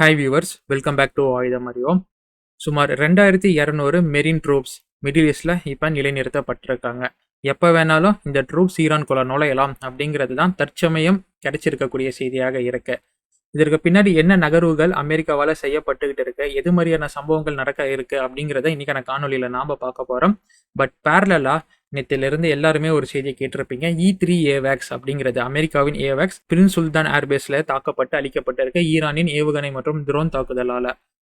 Hi viewers, welcome back to Ayudham Arivom. சுமார் 2200 marine troops middle ஈஸ்டில் இப்போ நிலைநிறுத்தப்பட்டிருக்காங்க. எப்போ வேணாலும் இந்த ட்ரூப்ஸ் ஈரான்குள்ள நுழையலாம் அப்படிங்கிறது தான் தற்சமயம் கிடைச்சிருக்கக்கூடிய செய்தியாக இருக்கு. இதற்கு பின்னாடி என்ன நகர்வுகள் அமெரிக்காவால் செய்யப்பட்டுக்கிட்டு இருக்கு, எது மாதிரியான சம்பவங்கள் நடக்க இருக்கு அப்படிங்கிறத இன்னைக்கான காணொலியில் நாம் பார்க்க போகிறோம். பட் பேரலா நேற்றிலிருந்து எல்லாருமே ஒரு செய்தியை கேட்டிருப்பீங்க. E3 ஏவேக்ஸ் அப்படிங்கிறது அமெரிக்காவின் ஏவேக்ஸ் பிரின்ஸ் சுல்தான் ஏர்பேஸில் தாக்கப்பட்டு அளிக்கப்பட்டிருக்க ஈரானின் ஏவுகணை மற்றும் ட்ரோன் தாக்குதலால்.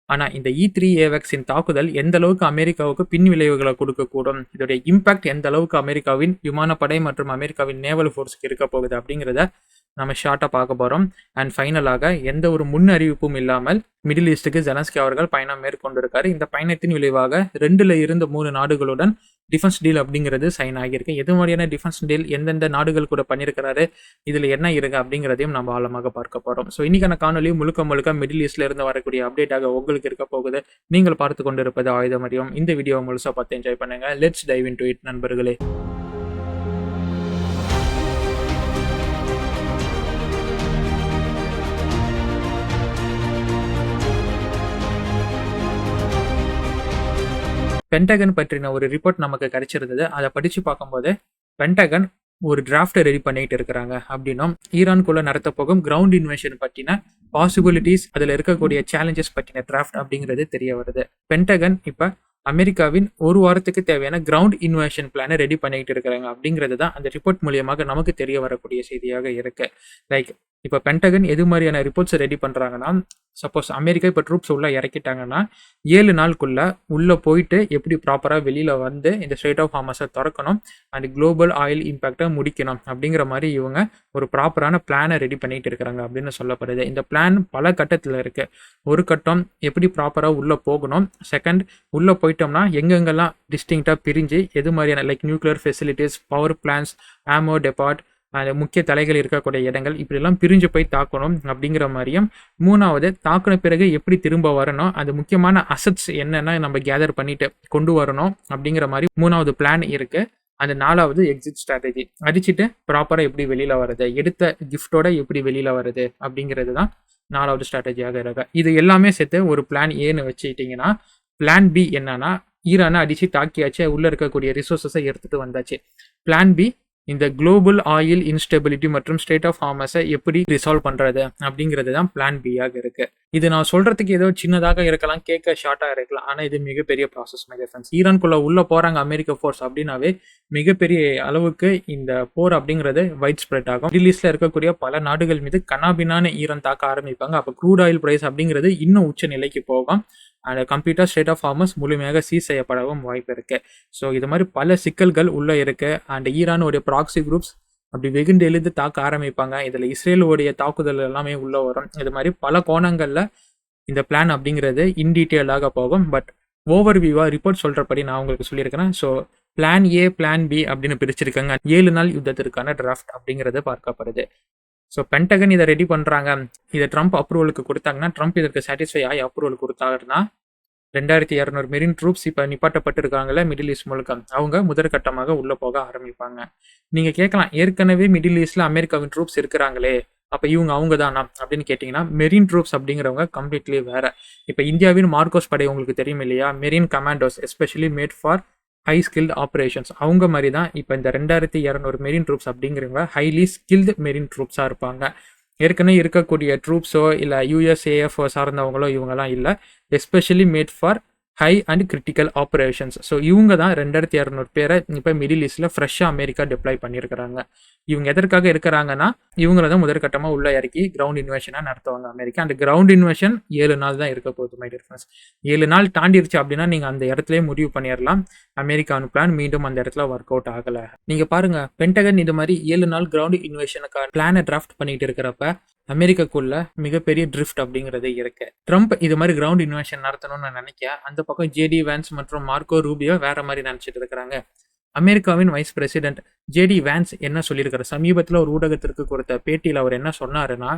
ஆனால் இந்த E3 ஏவேக்ஸின் தாக்குதல் எந்த அளவுக்கு அமெரிக்காவுக்கு பின் விளைவுகளை கொடுக்கக்கூடும், இதோடைய இம்பாக்ட் எந்த அளவுக்கு அமெரிக்காவின் விமானப்படை மற்றும் அமெரிக்காவின் நேவல் ஃபோர்ஸுக்கு இருக்க போகுது அப்படிங்கிறத நம்ம ஷார்ட்டாக பார்க்க போகிறோம். அண்ட் ஃபைனலாக எந்த ஒரு முன் அறிவிப்பும் இல்லாமல் மிடில் ஈஸ்ட்டுக்கு ஜெலன்ஸ்கி அவர்கள் பயணம் மேற்கொண்டிருக்காரு. இந்த பயணத்தின் விளைவாக 2 நாடுகளுடன் டிஃபென்ஸ் டீல் அப்படிங்கிறது சைன் ஆகியிருக்கு. எது மாதிரியான டிஃபென்ஸ் டீல், எந்தெந்த நாடுகள் கூட பண்ணியிருக்கிறாரு, இதில் என்ன இருக்கு அப்படிங்கிறதையும் நம்ம ஆழமாக பார்க்க போகிறோம். ஸோ இன்னைக்கான காணொலி முழுக்க மிடில் ஈஸ்ட்ல இருந்து வரக்கூடிய அப்டேட்டாக உங்களுக்கு இருக்க போகுது. நீங்கள் பார்த்து கொண்டிருப்பது ஆயுதம் அறிவோம். இந்த வீடியோ முழுசாக பார்த்து என்ஜாய் பண்ணுங்க. லெட்ஸ் டைவ் இன்டு இட் நண்பர்களே. பென்டகன் பற்றின ஒரு ரிப்போர்ட் நமக்கு கிடைச்சிருந்தது. அதை படித்து பார்க்கும்போது பென்டகன் ஒரு டிராஃப்டை ரெடி பண்ணிட்டு இருக்கிறாங்க அப்படின்னும், ஈரான்குள்ள நடத்த போகும் கிரவுண்ட் இன்வேஷன் பற்றின பாசிபிலிட்டிஸ், அதில் இருக்கக்கூடிய சேலஞ்சஸ் பற்றின டிராஃப்ட் அப்படிங்கிறது தெரிய வருது. பென்டகன் இப்போ அமெரிக்காவின் ஒரு வாரத்துக்கு தேவையான கிரவுண்ட் இன்வேஷன் பிளானை ரெடி பண்ணிட்டு இருக்கிறாங்க அப்படிங்கிறது தான் அந்த ரிப்போர்ட் மூலியமாக நமக்கு தெரிய வரக்கூடிய செய்தியாக இருக்கு. லைக் இப்போ பென்டகன் எது மாதிரியான ரிப்போர்ட்ஸ் ரெடி பண்ணுறாங்கன்னா, சப்போஸ் அமெரிக்கா இப்போ ட்ரூப்ஸ் உள்ள இறக்கிட்டாங்கன்னா 7 நாளுக்குள்ள உள்ளே போயிட்டு எப்படி ப்ராப்பராக வெளியில் வந்து இந்த ஸ்ட்ரெய்ட் ஆஃப் ஹார்மஸை திறக்கணும், அந்த குளோபல் ஆயில் இம்பேக்டை முடிக்கணும் அப்படிங்கிற மாதிரி இவங்க ஒரு ப்ராப்பரான பிளானை ரெடி பண்ணிட்டு இருக்கிறாங்க அப்படின்னு சொல்லப்படுது. இந்த பிளான் பல கட்டத்தில் இருக்கு. ஒரு கட்டம் எப்படி ப்ராப்பராக உள்ளே போகணும், செகண்ட் உள்ளே போயிட்டோம்னா எங்கெங்கெல்லாம் டிஸ்டிங்க்டாக பிரிஞ்சு எது மாதிரியான like nuclear facilities, power plants, ammo depot, அந்த முக்கிய தலைகள் இருக்கக்கூடிய இடங்கள் இப்படிலாம் பிரிஞ்சு போய் தாக்கணும் அப்படிங்கிற மாதிரியும், மூணாவது தாக்குன பிறகு எப்படி திரும்ப வரணும், அது முக்கியமான அசட்ஸ் என்னென்னா நம்ம கேதர் பண்ணிட்டு கொண்டு வரணும் அப்படிங்கிற மாதிரி மூணாவது பிளான் இருக்கு. அந்த நாலாவது எக்ஸிட் ஸ்ட்ராட்டஜி, அடிச்சுட்டு ப்ராப்பராக எப்படி வெளியில் வருது, எடுத்த கிஃப்டோட எப்படி வெளியில் வருது அப்படிங்கிறது தான் நாலாவது ஸ்ட்ராட்டஜியாக இருக்கு. இது எல்லாமே சேர்த்து ஒரு பிளான் ஏன்னு வச்சுக்கிட்டிங்கன்னா, பிளான் பி என்னன்னா, ஈரானை அடித்து தாக்கியாச்சு, உள்ளே இருக்கக்கூடிய ரிசோர்ஸஸை எடுத்துகிட்டு வந்தாச்சு. பிளான் பி இந்த குளோபல் ஆயில் இன்ஸ்டெபிலிட்டி மற்றும் ஸ்டேட் ஆஃப் ஹார்மஸை எப்படி ரிசால்வ் பண்ணுறது அப்படிங்கிறது தான் பிளான் பியாக இருக்குது. இது நான் சொல்கிறதுக்கு ஏதோ சின்னதாக இருக்கலாம், கேட்க ஷார்ட்டாக இருக்கலாம், ஆனால் இது மிகப்பெரிய ப்ராசஸ் மை ஃப்ரெண்ட்ஸ். ஈரான்குள்ளே உள்ளே போகிறாங்க அமெரிக்கா ஃபோர்ஸ் அப்படின்னாவே மிகப்பெரிய அளவுக்கு இந்த போர் அப்படிங்கிறது வைட் ஸ்ப்ரெட் ஆகும். மிடில் ஈஸ்டில் இருக்கக்கூடிய பல நாடுகள் மீது கனாபினான ஈரான் தாக்க ஆரம்பிப்பாங்க. அப்போ க்ரூட் ஆயில் ப்ரைஸ் அப்படிங்கிறது இன்னும் உச்ச நிலைக்கு போகும். அண்ட் கம்ப்ளீட்டாக ஸ்டேட் ஆஃப் ஹார்மஸ் முழுமையாக சீஸ் செய்யப்படவும் வாய்ப்பு இருக்குது. ஸோ இது மாதிரி பல சிக்கல்கள் உள்ளே இருக்குது. அண்ட் ஈரானுடைய ப்ராக்சி குரூப்ஸ் அப்படி வெகுண்டு எழுந்து தாக்க ஆரம்பிப்பாங்க. இதில் இஸ்ரேலுடைய தாக்குதல் எல்லாமே உள்ளே வரும். இது மாதிரி பல கோணங்களில் இந்த பிளான் அப்படிங்கிறது இன் டீட்டெயிலாக போகும். பட் ஓவர் வியூவாக ரிப்போர்ட் சொல்கிறபடி நான் உங்களுக்கு சொல்லியிருக்கிறேன். So plan A, plan B அப்படின்னு பிரிச்சிருக்காங்க. 7 நாள் யுத்தத்திற்கான டிராஃப்ட் அப்படிங்கிறது பார்க்கப்படுது. ஸோ பென்டகன் இதை ரெடி பண்ணுறாங்க. இதை ட்ரம்ப் அப்ரூவலுக்கு கொடுத்தாங்கன்னா, ட்ரம்ப் இதற்கு சாட்டிஸ்ஃபை ஆகி அப்ரூவல் கொடுத்தாருன்னா 2200 மெரின் ட்ரூப்ஸ் இப்போ நிப்பாட்டப்பட்டிருக்காங்களே மிடில் ஈஸ்ட் முழுக்க, அவங்க முதற்கட்டமாக உள்ளே போக ஆரம்பிப்பாங்க. நீங்கள் கேட்கலாம், ஏற்கனவே மிடில் ஈஸ்டில் அமெரிக்காவின் ட்ரூப்ஸ் இருக்கிறாங்களே, அப்போ அவங்க தானா அப்படின்னு கேட்டிங்கன்னா, மெரின் ட்ரூப்ஸ் அப்படிங்கிறவங்க கம்ப்ளீட்லி வேறு. இப்போ இந்தியாவின் மார்கோஸ் படை உங்களுக்கு தெரியும் இல்லையா, marine commandos especially made for high skilled operations, அவங்க மாதிரி தான் இப்போ இந்த 2200 மெரின் ட்ரூப்ஸ் அப்படிங்கிறவங்க ஹைலி ஸ்கில்டு மெரின் ட்ரூப்ஸாக இருப்பாங்க. ஏற்கனவே இருக்கக்கூடிய ட்ரூப்ஸோ இல்லை USAF சார்ந்தவங்களோ இவங்கெல்லாம் இல்லை, especially made for high and critical operations. So இவங்க தான் 2200 பேரை இப்போ மிடில் ஈஸ்டில் ஃப்ரெஷ்ஷாக அமெரிக்கா டிப்ளாய் பண்ணியிருக்கிறாங்க. இவங்க எதற்காக இருக்கிறாங்கன்னா, இவங்கள தான் முதற்கட்டமாக உள்ளே இறக்கி கிரவுண்ட் இன்வேஷனாக நடத்துவாங்க அமெரிக்கா. அந்த கிரவுண்ட் இன்வேஷன் 7 நாள் தான் இருக்க போகுது மை டியர் ஃப்ரெண்ட்ஸ். 7 நாள் தாண்டிடுச்சு அப்படின்னா நீங்கள் அந்த இடத்துலேயே முடிவு பண்ணிடலாம், அமெரிக்காவின் பிளான் மீண்டும் அந்த இடத்துல ஒர்க் அவுட் ஆகலை. நீங்கள் பாருங்கள், பென்டகன் இது மாதிரி 7 நாள் கிரவுண்ட் இன்வேஷனுக்கான பிளானை டிராஃப்ட் பண்ணிட்டு இருக்கிறப்ப அமெரிக்காக்குள்ள மிகப்பெரிய ட்ரிஃப்ட் அப்படிங்கிறது இருக்கு. ட்ரம்ப் இது மாதிரி கிரவுண்ட் இன்வேஷன் நடத்தணும்னு நினைக்க, அந்த பக்கம் JD வான்ஸ் மற்றும் மார்க்கோ ரூபியோ வேற மாதிரி நினைச்சிட்டு இருக்கிறாங்க. அமெரிக்காவின் வைஸ் பிரசிடென்ட் JD வான்ஸ் என்ன சொல்லியிருக்காரு, சமீபத்தில் ஒரு ஊடகத்திற்கு கொடுத்த பேட்டியில் அவர் என்ன சொன்னாருன்னா,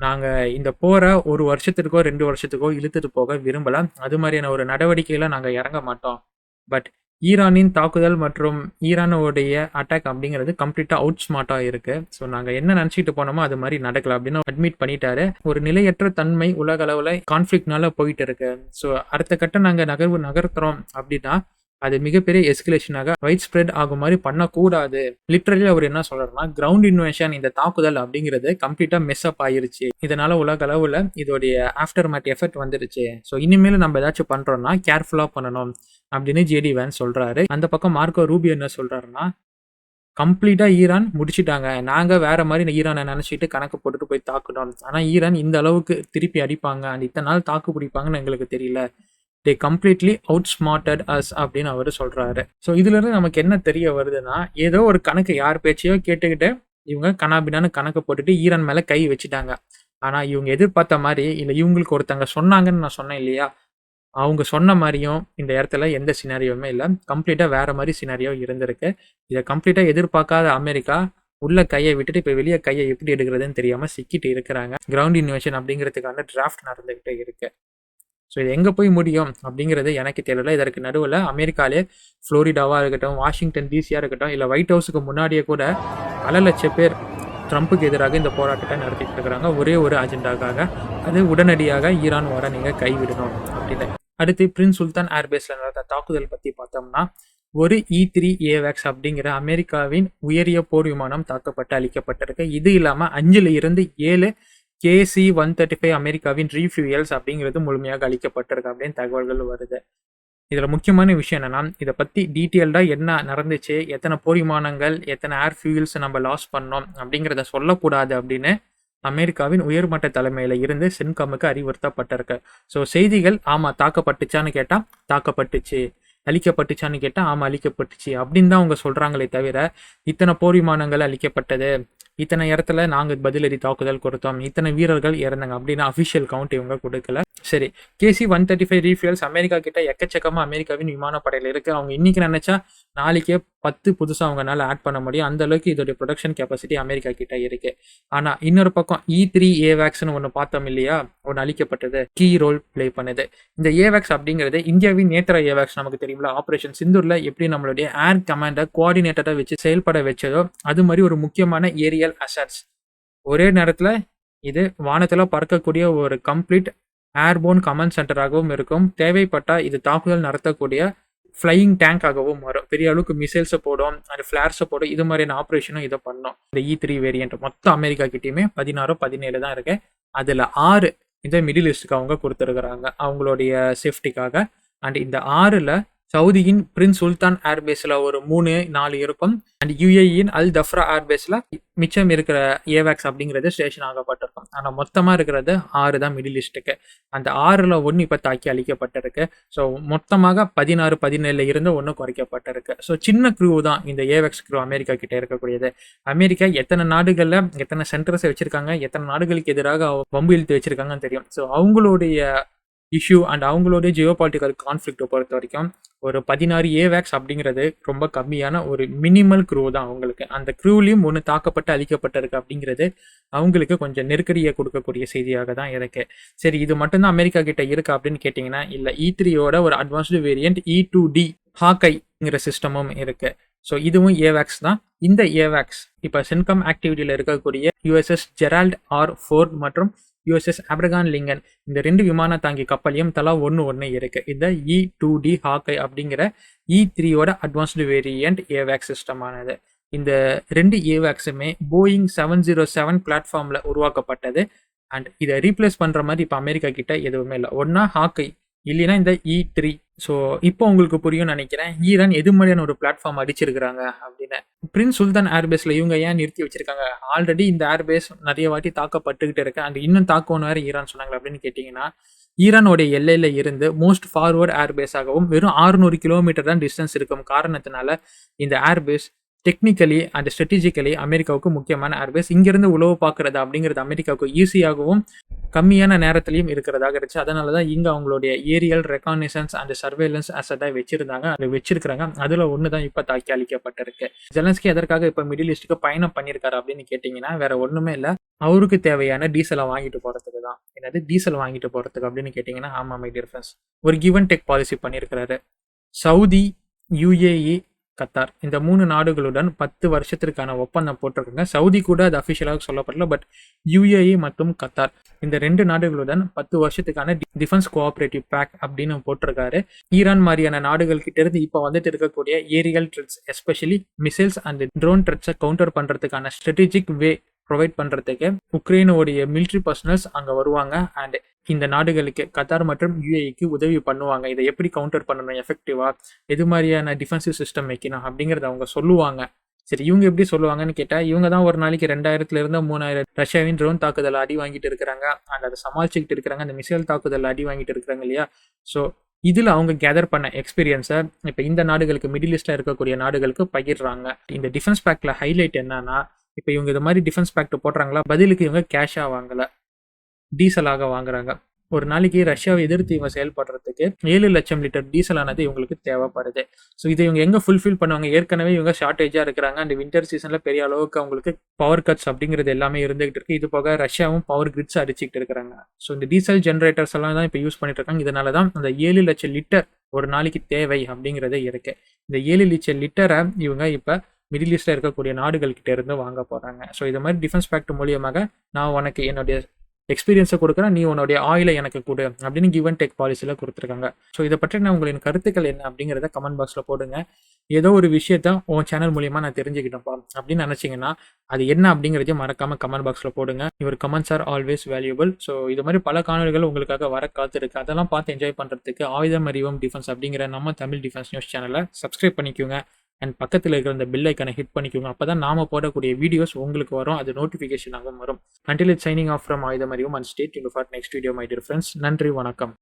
நாங்கள் இந்த போரை 1 வருஷத்துக்கோ 2 வருஷத்துக்கோ இழுத்துட்டு போக விரும்பல, அது மாதிரியான ஒரு நடவடிக்கையில் நாங்கள் இறங்க மாட்டோம். பட் ஈரானின் தாக்குதல் மற்றும் ஈரானோடைய அட்டாக் அப்படிங்கிறது கம்ப்ளீட்டாக அவுட் ஸ்மார்ட்டாக இருக்கு. ஸோ நாங்கள் என்ன நினச்சிட்டு போனோமோ அது மாதிரி நடக்கல அப்படின்னு அட்மிட் பண்ணிட்டாரு. ஒரு நிலையற்ற தன்மை உலக அளவில் கான்ஃப்ளிக்ட்னால போயிட்டு இருக்கு. ஸோ அடுத்த கட்ட நாங்கள் நகர்த்துறோம் அப்படின்னா அது மிகப்பெரிய எஸ்கலேஷனாக வைட் ஸ்ப்ரெட் ஆகும் மாதிரி பண்ணக்கூடாது. லிட்ரலி அவர் என்ன சொல்றாருன்னா, கிரவுண்ட் இன்வேஷன் இந்த தாக்குதல் அப்படிங்கிறது கம்ப்ளீட்டா மெஸ் அப் ஆயிருச்சு. இதனால உலக அளவுல இதோடைய ஆஃப்டர் மேட் எஃபெக்ட் வந்துருச்சு. ஸோ இனிமேல் நம்ம ஏதாச்சும் பண்றோம்னா கேர்ஃபுல்லா பண்ணணும் அப்படின்னு ஜேடி வேன்ஸ் சொல்றாரு. அந்த பக்கம் மார்க்கோ ரூபியோ என்ன சொல்றாருன்னா, கம்ப்ளீட்டா ஈரான் முடிச்சிட்டாங்க. நாங்க வேற மாதிரி ஈரானை நினைச்சிட்டு கணக்கு போட்டுட்டு போய் தாக்கணும். ஆனா ஈரான் இந்த அளவுக்கு திருப்பி அடிப்பாங்க அண்ட் இத்தனை நாள் தாக்கு பிடிப்பாங்கன்னு எங்களுக்கு தெரியல. தே கம்ப்ளீட்லி அவுட் ஸ்மார்ட்டட் அஸ் அப்படின்னு அவர் சொல்றாரு. ஸோ இதுல இருந்து நமக்கு என்ன தெரிய வருதுன்னா, ஏதோ ஒரு கணக்கு யார் பேச்சையோ கேட்டுக்கிட்டு இவங்க கனாபினான்னு கணக்கு போட்டுட்டு ஈரான் மேல கை வச்சுட்டாங்க. ஆனா இவங்க எதிர்பார்த்த மாதிரி இல்லை, இவங்களுக்கு ஒருத்தங்க சொன்னாங்கன்னு நான் சொன்னேன் இல்லையா, அவங்க சொன்ன மாதிரியும் இந்த இடத்துல எந்த சினாரியோவுமே இல்லை. கம்ப்ளீட்டா வேற மாதிரி சினாரியோ இருந்திருக்கு. இதை கம்ப்ளீட்டா எதிர்பார்க்காத அமெரிக்கா உள்ள கையை விட்டுட்டு இப்போ வெளியே கையை எப்படி எடுக்கிறதுன்னு தெரியாம சிக்கிட்டு இருக்கிறாங்க. கிரவுண்ட் இன்வேஷன் அப்படிங்கிறதுக்கான டிராஃப்ட் நடந்துகிட்டே இருக்கு. ஸோ இது எங்கே போய் முடியும் அப்படிங்கிறது எனக்கு தெரியல. இதற்கு நடுவில் அமெரிக்காலே ஃப்ளோரிடாவாக இருக்கட்டும், வாஷிங்டன் டிசியாக இருக்கட்டும், இல்லை ஒயிட் ஹவுஸுக்கு முன்னாடியே கூட பல லட்சம் பேர் ட்ரம்ப்புக்கு எதிராக இந்த போராட்டத்தை நடத்திட்டு இருக்கிறாங்க. ஒரே ஒரு அஜெண்டாக்காக, அது உடனடியாக ஈரான் வர நீங்கள் கைவிடணும் அப்படின்னு. அடுத்து பிரின்ஸ் சுல்தான் ஏர்பேஸில் நடந்த தாக்குதல் பற்றி பார்த்தோம்னா, ஒரு E3 AWACS அப்படிங்கிற அமெரிக்காவின் உயரிய போர் விமானம் தாக்கப்பட்டு அளிக்கப்பட்டிருக்கு. இது இல்லாமல் 5ல் இருந்து 7 KC-135 அமெரிக்காவின் ரீஃபியூயல்ஸ் அப்படிங்கிறது முழுமையாக அளிக்கப்பட்டிருக்கு அப்படின்னு தகவல்கள் வருது. இதில் முக்கியமான விஷயம் என்னன்னா, இதை பற்றி டீட்டெயில்டாக என்ன நடந்துச்சு, எத்தனை போர் விமானங்கள், எத்தனை ஏர் ஃபியூயல்ஸ் நம்ம லாஸ் பண்ணோம் அப்படிங்கிறத சொல்லக்கூடாது அப்படின்னு அமெரிக்காவின் உயர்மட்ட தலைமையில் இருந்து சென்காமுக்கு அறிவுறுத்தப்பட்டிருக்கு. ஸோ செய்திகள் ஆமாம் தாக்கப்பட்டுச்சான்னு கேட்டால் தாக்கப்பட்டுச்சு, அழிக்கப்பட்டுச்சான்னு கேட்டால் ஆமாம் அழிக்கப்பட்டுச்சு அப்படின்னு தான் அவங்க சொல்கிறாங்களே தவிர, இத்தனை போர் விமானங்கள் அழிக்கப்பட்டது, இத்தனை இடத்துல நாங்கள் பதிலடி தாக்குதல் கொடுத்தோம், இத்தனை வீரர்கள் இறந்தாங்க அப்படின்னு அஃபிஷியல் கவுண்ட் இவங்க கொடுக்கல. சரி, KC-135 ரீஃபியூல்ஸ் அமெரிக்கா கிட்ட எக்கச்சக்கமாக அமெரிக்காவின் விமானப்படையில் இருக்குது. அவங்க இன்னைக்கு நினைச்சா நாளைக்கே 10 புதுசாக அவங்களால ஆட் பண்ண முடியும். அந்த அளவுக்கு இதோடைய ப்ரொடக்ஷன் கெப்பாசிட்டி அமெரிக்கா கிட்ட இருக்கு. ஆனால் இன்னொரு பக்கம் E3 AWACSன்னு ஒன்று பார்த்தோம் இல்லையா, ஒன்று அளிக்கப்பட்டது, கீ ரோல் பிளே பண்ணுது. இந்த AWACS அப்படிங்கிறது இந்தியாவின் நேத்ரா AWACS நமக்கு தெரியுங்களா, ஆப்ரேஷன் சிந்தூர்ல எப்படி நம்மளுடைய ஏர் கமாண்டை கோஆர்டினேட்டரை வச்சு செயல்பட வச்சதோ அது மாதிரி ஒரு முக்கியமான ஏரியல் அசட்ஸ். ஒரே நேரத்தில் இது வானத்தில் பறக்கக்கூடிய ஒரு கம்ப்ளீட் ஏர்போன் கமாண்ட் சென்டராகவும் இருக்கும். தேவைப்பட்டால் இது தாக்குதல் நடத்தக்கூடிய ஃப்ளையிங் டேங்காகவும் வரும். பெரிய அளவுக்கு மிசைல்ஸை போடும், அந்த ஃபிளார்ஸை போடும். இது மாதிரியான ஆப்ரேஷனும் இதை பண்ணோம். இந்த E3 வேரியன்ட் மொத்தம் அமெரிக்கா கிட்டேயுமே 16 17 தான் இருக்கு. அதில் 6 இந்த மிடில் ஈஸ்ட்டுக்கு அவங்க கொடுத்துருக்குறாங்க அவங்களுடைய சேஃப்டிக்காக. அண்ட் இந்த 6ல் சவுதியின் பிரின்ஸ் சுல்தான் ஏர்பேஸில் ஒரு 3-4 இருக்கும். அண்ட் UAEயின் அல் தஃப்ரா ஏர்பேஸில் மிச்சம் இருக்கிற AWACS அப்படிங்கிறது ஸ்டேஷன் ஆகப்பட்டிருக்கும். ஆனால் மொத்தமாக இருக்கிறது 6 தான் மிடில் ஈஸ்ட்டுக்கு. அந்த 6ல் 1 இப்போ தாக்கி அளிக்கப்பட்டிருக்கு. ஸோ மொத்தமாக 16 17 இருந்து 1 குறைக்கப்பட்டிருக்கு. ஸோ சின்ன க்ரூ தான் இந்த AWACS க்ரூ அமெரிக்கா கிட்ட இருக்கக்கூடியது. அமெரிக்கா எத்தனை நாடுகளில் எத்தனை சென்டர்ஸை வச்சிருக்காங்க, எத்தனை நாடுகளுக்கு எதிராக வம்பு இழுத்து வச்சிருக்காங்கன்னு தெரியும். ஸோ அவங்களுடைய இஷ்யூ அண்ட் அவங்களுடைய ஜியோ பாலிட்டிக்கல் கான்ஃப்ளிக்டை பொறுத்த வரைக்கும் ஒரு 16 AWACS அப்படிங்கிறது ரொம்ப கம்மியான ஒரு மினிமல் க்ரூ தான் அவங்களுக்கு. அந்த க்ரூலையும் ஒன்று தாக்கப்பட்டு அழிக்கப்பட்டிருக்கு அப்படிங்கிறது அவங்களுக்கு கொஞ்சம் நெருக்கடியை கொடுக்கக்கூடிய செய்தியாக தான் இருக்கு. சரி, இது மட்டும்தான் அமெரிக்கா கிட்ட இருக்கா அப்படின்னு கேட்டிங்கன்னா இல்லை. E3யோட ஒரு அட்வான்ஸ்டு வேரியன்ட் E2D ஹாக்கைங்கிற சிஸ்டமும் இருக்கு. ஸோ இதுவும் AWACS தான். இந்த AWACS இப்போ சென்கம் ஆக்டிவிட்டியில் இருக்கக்கூடிய USS ஜெரால்ட் ஆர் ஃபோர்ட் மற்றும் USS ஆப்ரகாம் லிங்கன் இந்த 2 விமான தாங்கி கப்பலையும் தலா 1 இருக்கு. இந்த E2D ஹாக்கை அப்படிங்கிற E3யோட அட்வான்ஸ்டு வேரியன்ட் AWACS சிஸ்டமானது. இந்த 2 AWACSுமே போயிங் 707 பிளாட்ஃபார்மில் உருவாக்கப்பட்டது. அண்ட் இதை ரீப்ளேஸ் பண்ணுற மாதிரி இப்போ அமெரிக்கா கிட்ட எதுவுமே இல்லை. ஒன்றா ஹாக்கை இல்லைன்னா இந்த E3. ஸோ இப்போ உங்களுக்கு புரியும் நினைக்கிறேன் ஈரான் எது மாதிரியான ஒரு பிளாட்ஃபார்ம் அடிச்சிருக்கிறாங்க அப்படின்னு. பிரின்ஸ் சுல்தான் ஏர்பேஸில் இவங்க ஏன் நிறுத்தி வச்சிருக்காங்க? ஆல்ரெடி இந்த ஏர்பேஸ் நிறைய வாட்டி தாக்கப்பட்டுக்கிட்டு இருக்கு. அண்ட் இன்னும் தாக்கணும் வேறு ஈரான் சொன்னாங்க அப்படின்னு கேட்டிங்கன்னா, ஈரானோடைய எல்லையில் இருந்து மோஸ்ட் ஃபார்வர்ட் ஏர்பேஸாகவும் வெறும் 600 கிலோமீட்டர் தான் டிஸ்டன்ஸ் இருக்கும் காரணத்தினால இந்த ஏர்பேஸ் டெக்னிக்கலி அண்ட் ஸ்ட்ராட்டஜிக்கலி அமெரிக்காவுக்கு முக்கியமான ஏர்பேஸ். இங்கிருந்து உளவு பார்க்குறது அப்படிங்கிறது அமெரிக்காவுக்கு ஈஸியாகவும் கம்மியான நேரத்திலையும் இருக்கிறதாக இருந்துச்சு. அதனால தான் இங்கே அவங்களுடைய ஏரியல் ரெகானிசன்ஸ் அண்ட் சர்வேலன்ஸ் அசட்டாக வச்சிருந்தாங்க, அதை வச்சிருக்கிறாங்க. அதில் ஒன்று தான் இப்போ தாக்கி அளிக்கப்பட்டிருக்கு. ஜெலன்ஸ்கி எதற்காக இப்போ மிடில் ஈஸ்ட்டுக்கு பயணம் பண்ணியிருக்காரு அப்படின்னு கேட்டிங்கன்னா வேற ஒன்றுமே இல்லை, அவருக்கு தேவையான டீசலை வாங்கிட்டு போகிறதுக்கு தான். என்னது டீசல் வாங்கிட்டு போகிறதுக்கு அப்படின்னு கேட்டிங்கன்னா, ஆமாம் மை டியர் ஃப்ரெண்ட்ஸ், ஒரு கிவ் அண்ட் டேக் பாலிசி பண்ணியிருக்கிறாரு. சவுதி யுஏஇ, கத்தார் இந்த 3 நாடுகளுடன் 10 வருஷத்திற்கான ஒப்பந்தம் போட்டிருக்காங்க. சவுதி கூட அது அஃபிஷியலாக சொல்லப்படல. பட் யுஏஇ மற்றும் கத்தார் இந்த 2 நாடுகளுடன் 10 வருஷத்துக்கான டிஃபென்ஸ் கோஆபரேட்டிவ் பேக் அப்படின்னு போட்டிருக்காரு. ஈரான் மாதிரியான நாடுகள் கிட்ட இருந்து இப்போ வந்துட்டு இருக்கக்கூடிய aerial threats, especially missiles and drone த்ரெட்ஸை கவுண்டர் பண்றதுக்கான ஸ்ட்ராட்டஜிக் வே ப்ரொவைட் பண்றதுக்கு உக்ரைனோடைய மிலிட்ரி பர்சனல்ஸ் அங்க வருவாங்க. அண்ட் இந்த நாடுகளுக்கு கத்தார் மற்றும் யுஏஇக்கு உதவி பண்ணுவாங்க. இதை எப்படி கவுண்டர் பண்ணணும் எஃபெக்டிவா, எது மாதிரியான டிஃபென்சிவ் சிஸ்டம் வைக்கணும் அப்படிங்கறத அவங்க சொல்லுவாங்க. சரி, இவங்க எப்படி சொல்லுவாங்கன்னு கேட்டா, இவங்க தான் ஒரு நாளைக்கு 2000 இருந்து 3000 ரஷ்யாவின் ட்ரோன் தாக்குதல் அடி வாங்கிட்டு இருக்கிறாங்க. அண்ட் அதை சமாளிச்சுக்கிட்டு இருக்கிறாங்க. அந்த மிசைல் தாக்குதல் அடி வாங்கிட்டு இருக்கிறாங்க இல்லையா. ஸோ இதில் அவங்க கேதர் பண்ண எக்ஸ்பீரியன்ஸை இப்போ இந்த நாடுகளுக்கு, மிடில் ஈஸ்ட்ல இருக்கக்கூடிய நாடுகளுக்கு பகிர்றாங்க. இந்த டிஃபென்ஸ் பேக்ல ஹைலைட் என்னன்னா, இப்போ இவங்க இது மாதிரி டிஃபென்ஸ் பேக்ட் போடுறாங்களா, பதிலுக்கு இவங்க கேஷா வாங்கல, டீசலாக வாங்குறாங்க. ஒரு நாளைக்கு ரஷ்யாவை எதிர்த்து இவங்க செயல்படுறதுக்கு 7 லட்சம் லிட்டர் டீசல் ஆனது இவங்களுக்கு தேவைப்படுது. ஸோ இதை இவங்க எங்க ஃபுல்ஃபில் பண்ணுவாங்க? ஏற்கனவே இவங்க ஷார்டேஜா இருக்கிறாங்க. அந்த வின்டர் சீசன்ல பெரிய அளவுக்கு அவங்களுக்கு பவர் கட்ஸ் அப்படிங்கிறது எல்லாமே இருந்துகிட்டு இருக்கு. இது போக ரஷ்யாவும் பவர் கிரிட்ஸ் அடிச்சுக்கிட்டு இருக்கிறாங்க. ஸோ இந்த டீசல் ஜென்ரேட்டர்ஸ் எல்லாம் தான் இப்போ யூஸ் பண்ணிட்டு இருக்காங்க. இதனால தான் அந்த 7 லட்சம் லிட்டர் ஒரு நாளைக்கு தேவை அப்படிங்கிறதே இருக்கு. இந்த 7 லட்சம் லிட்டரை இவங்க இப்போ மிடில் ஈஸ்ட்ல இருக்கக்கூடிய நாடுகள் கிட்ட இருந்து வாங்க போறாங்க. ஸோ இது மாதிரி டிஃபென்ஸ் பேக்ட் மூலியமாக நான் உனக்கு என்னுடைய எக்ஸ்பீரியன்ஸை கொடுக்குறேன், நீ உன்னுடைய ஆயிலை எனக்கு கொடு அப்படின்னு கிவ் அண்ட் டேக் பாலிசியில் கொடுத்துருக்காங்க. ஸோ இதை பற்றி நான் உங்களின் கருத்துக்கள் என்ன அப்படிங்கிறத கமெண்ட் பாக்ஸில் போடுங்க. ஏதோ ஒரு விஷயத்த உன் சேனல் மூலியமாக நான் தெரிஞ்சுக்கிட்டேன்ப்பா அப்படின்னு நினச்சிங்கன்னா அது என்ன அப்படிங்கிறதையும் மறக்காமல் கமெண்ட் பாக்ஸில் போடுங்க. Your comments are always valuable. So இது மாதிரி பல காணொலிகள் உங்களுக்காக வர காத்திருக்கு. அதெல்லாம் பார்த்து என்ஜாய் பண்ணுறதுக்கு ஆயுதம் அறிவோம் டிஃபென்ஸ் அப்படிங்கிற நம்ம தமிழ் டிஃபென்ஸ் நியூஸ் சேனலை சப்ஸ்கிரைப் பண்ணிக்கோங்க. அண்ட் பக்கத்தில் இருக்கிற அந்த பெல் ஐக்கனை ஹிட் பண்ணிக்கோங்க. அப்போ தான் நாம போடக்கூடிய வீடியோஸ் உங்களுக்கு வரும், அது நோட்டிஃபிகேஷனாக வரும். Until it's signing off from ஆயுதம் அறிவோம் and stay tuned for next video my dear friends. நன்றி, வணக்கம்.